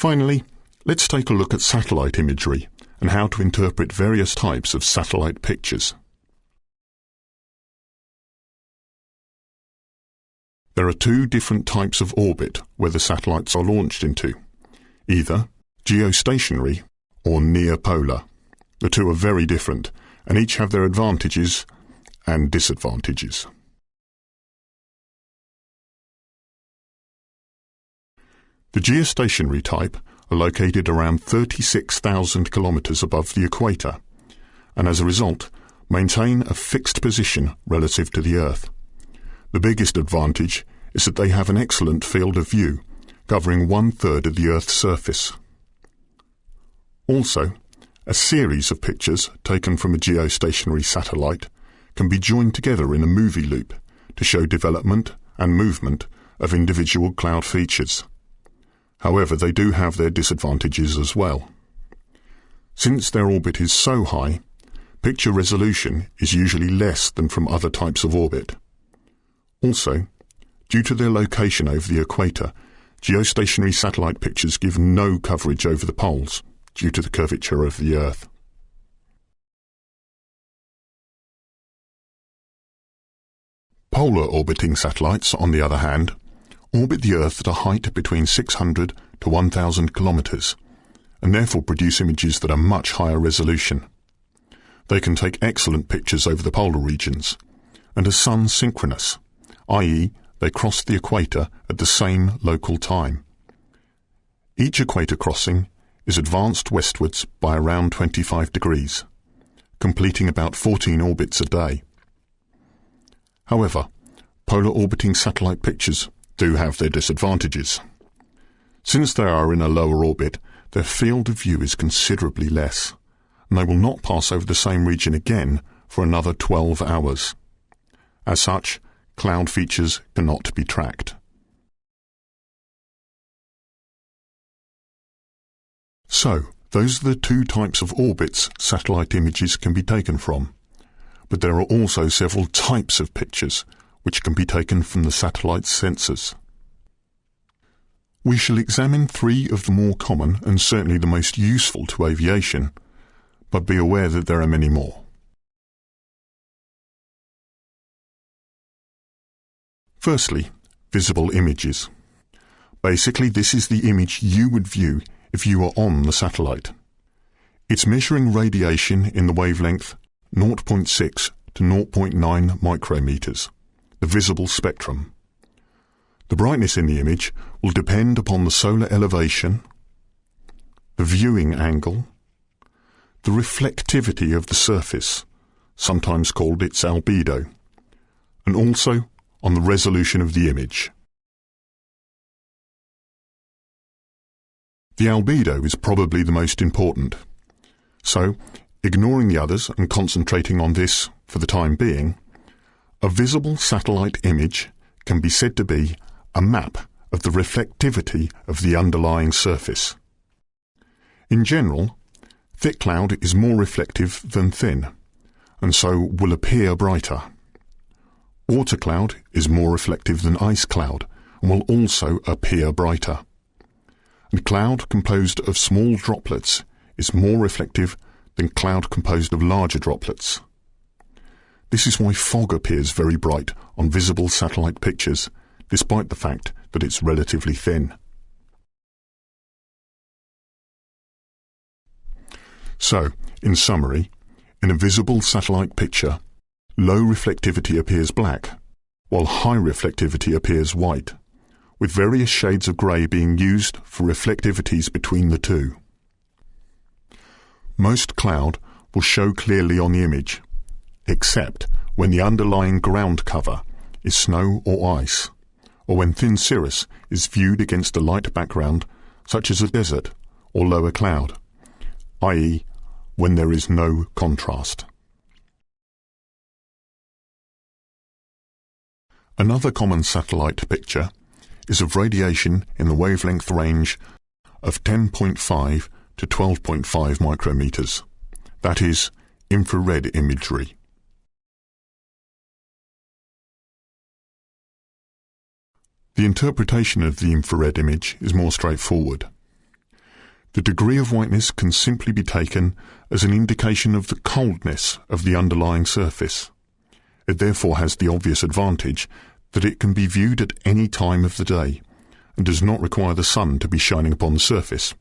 Finally, let's take a look at satellite imagery and how to interpret various types of satellite pictures. There are two different types of orbit where the satellites are launched into, either geostationary or near-polar. The two are very different and each have their advantages and disadvantages. The geostationary type are located around 36,000 kilometers above the equator, and as a result, maintain a fixed position relative to the Earth. The biggest advantage is that they have an excellent field of view, covering 1/3 of the Earth's surface. Also, a series of pictures taken from a geostationary satellite can be joined together in a movie loop to show development and movement of individual cloud features. However, they do have their disadvantages as well. Since their orbit is so high, picture resolution is usually less than from other types of orbit. Also, due to their location over the equator, geostationary satellite pictures give no coverage over the poles due to the curvature of the Earth. Polar orbiting satellites, on the other hand, orbit the Earth at a height between 600 to 1,000 kilometers, and therefore produce images that are much higher resolution. They can take excellent pictures over the polar regions, and are sun-synchronous, i.e. they cross the equator at the same local time. Each equator crossing is advanced westwards by around 25 degrees, completing about 14 orbits a day. However, polar orbiting satellite pictures do have their disadvantages. Since they are in a lower orbit, their field of view is considerably less, and they will not pass over the same region again for another 12 hours. As such, cloud features cannot be tracked. So, those are the two types of orbits satellite images can be taken from, but there are also several types of pictures which can be taken from the satellite's sensors. We shall examine three of the more common and certainly the most useful to aviation, but be aware that there are many more. Firstly, visible images. Basically, this is the image you would view if you were on the satellite. It's measuring radiation in the wavelength 0.6 to 0.9 micrometers, the visible spectrum. The brightness in the image will depend upon the solar elevation, the viewing angle, the reflectivity of the surface, sometimes called its albedo, and also on the resolution of the image. The albedo is probably the most important, so, ignoring the others and concentrating on this for the time being, a visible satellite image can be said to be a map of the reflectivity of the underlying surface. In general, thick cloud is more reflective than thin, and so will appear brighter. Water cloud is more reflective than ice cloud, and will also appear brighter. And cloud composed of small droplets is more reflective than cloud composed of larger droplets. This is why fog appears very bright on visible satellite pictures, despite the fact that it's relatively thin. So, in summary, in a visible satellite picture, low reflectivity appears black, while high reflectivity appears white, with various shades of grey being used for reflectivities between the two. Most cloud will show clearly on the image, except when the underlying ground cover is snow or ice, or when thin cirrus is viewed against a light background such as a desert or lower cloud, i.e. when there is no contrast. Another common satellite picture is of radiation in the wavelength range of 10.5 to 12.5 micrometers, that is, infrared imagery. The interpretation of the infrared image is more straightforward. The degree of whiteness can simply be taken as an indication of the coldness of the underlying surface. It therefore has the obvious advantage that it can be viewed at any time of the day and does not require the sun to be shining upon the surface,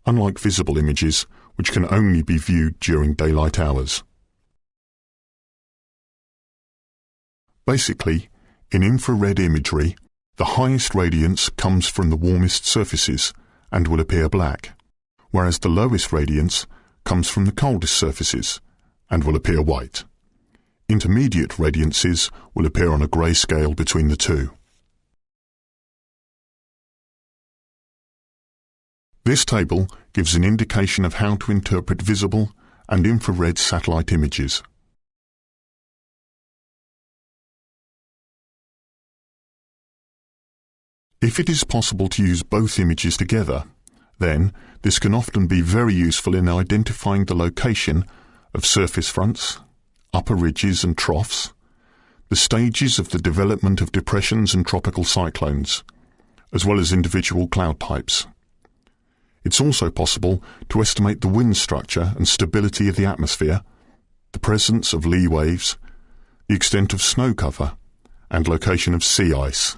unlike visible images which can only be viewed during daylight hours. Basically, in infrared imagery, the highest radiance comes from the warmest surfaces and will appear black, whereas the lowest radiance comes from the coldest surfaces and will appear white. Intermediate radiances will appear on a grey scale between the two. This table gives an indication of how to interpret visible and infrared satellite images. If it is possible to use both images together, then this can often be very useful in identifying the location of surface fronts, upper ridges and troughs, the stages of the development of depressions and tropical cyclones, as well as individual cloud types. It's also possible to estimate the wind structure and stability of the atmosphere, the presence of lee waves, the extent of snow cover, and location of sea ice.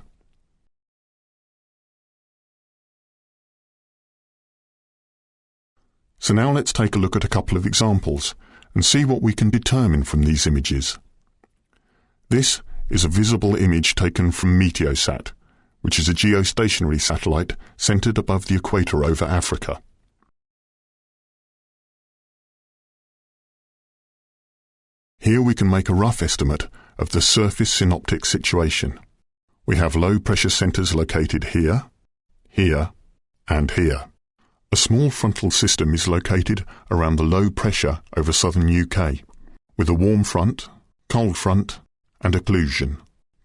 So now let's take a look at a couple of examples and see what we can determine from these images. This is a visible image taken from Meteosat, which is a geostationary satellite centered above the equator over Africa. Here we can make a rough estimate of the surface synoptic situation. We have low pressure centers located here, here, and here. A small frontal system is located around the low pressure over southern UK, with a warm front, cold front, and occlusion.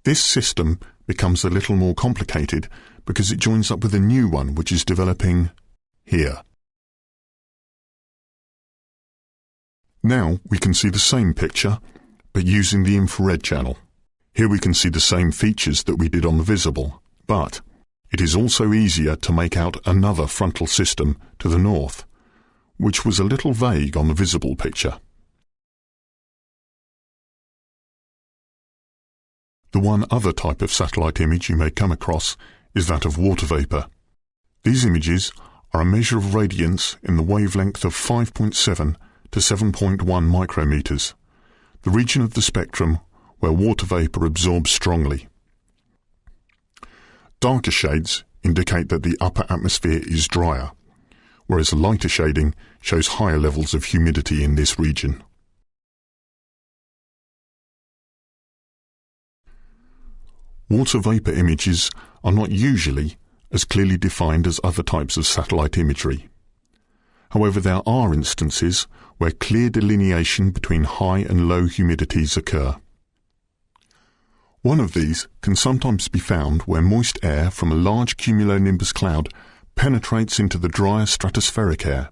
This system becomes a little more complicated because it joins up with a new one which is developing here. Now we can see the same picture, but using the infrared channel. Here we can see the same features that we did on the visible, but it is also easier to make out another frontal system to the north, which was a little vague on the visible picture. The one other type of satellite image you may come across is that of water vapour. These images are a measure of radiance in the wavelength of 5.7 to 7.1 micrometers, the region of the spectrum where water vapour absorbs strongly. Darker shades indicate that the upper atmosphere is drier, whereas lighter shading shows higher levels of humidity in this region. Water vapour images are not usually as clearly defined as other types of satellite imagery. However, there are instances where clear delineation between high and low humidities occur. One of these can sometimes be found where moist air from a large cumulonimbus cloud penetrates into the drier stratospheric air.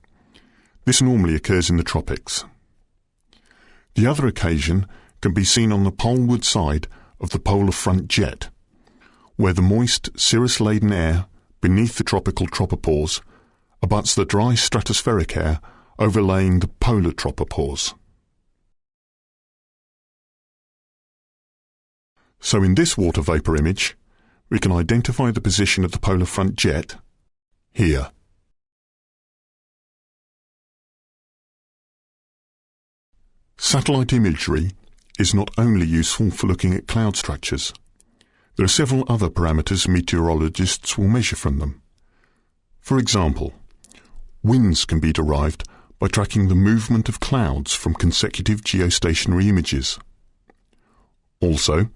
This normally occurs in the tropics. The other occasion can be seen on the poleward side of the polar front jet, where the moist cirrus-laden air beneath the tropical tropopause abuts the dry stratospheric air overlaying the polar tropopause. So in this water vapour image, we can identify the position of the polar front jet here. Satellite imagery is not only useful for looking at cloud structures. There are several other parameters meteorologists will measure from them. For example, winds can be derived by tracking the movement of clouds from consecutive geostationary images. Also,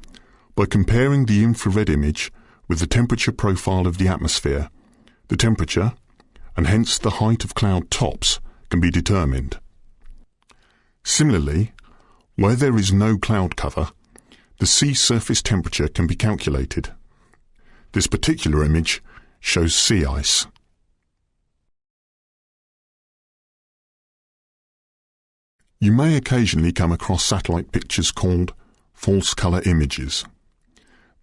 by comparing the infrared image with the temperature profile of the atmosphere, the temperature, and hence the height of cloud tops, can be determined. Similarly, where there is no cloud cover, the sea surface temperature can be calculated. This particular image shows sea ice. You may occasionally come across satellite pictures called false colour images.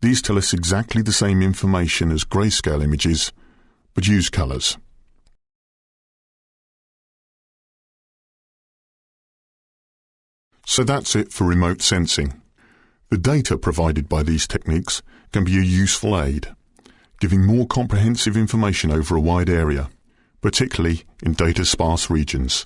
These tell us exactly the same information as grayscale images, but use colours. So that's it for remote sensing. The data provided by these techniques can be a useful aid, giving more comprehensive information over a wide area, particularly in data-sparse regions.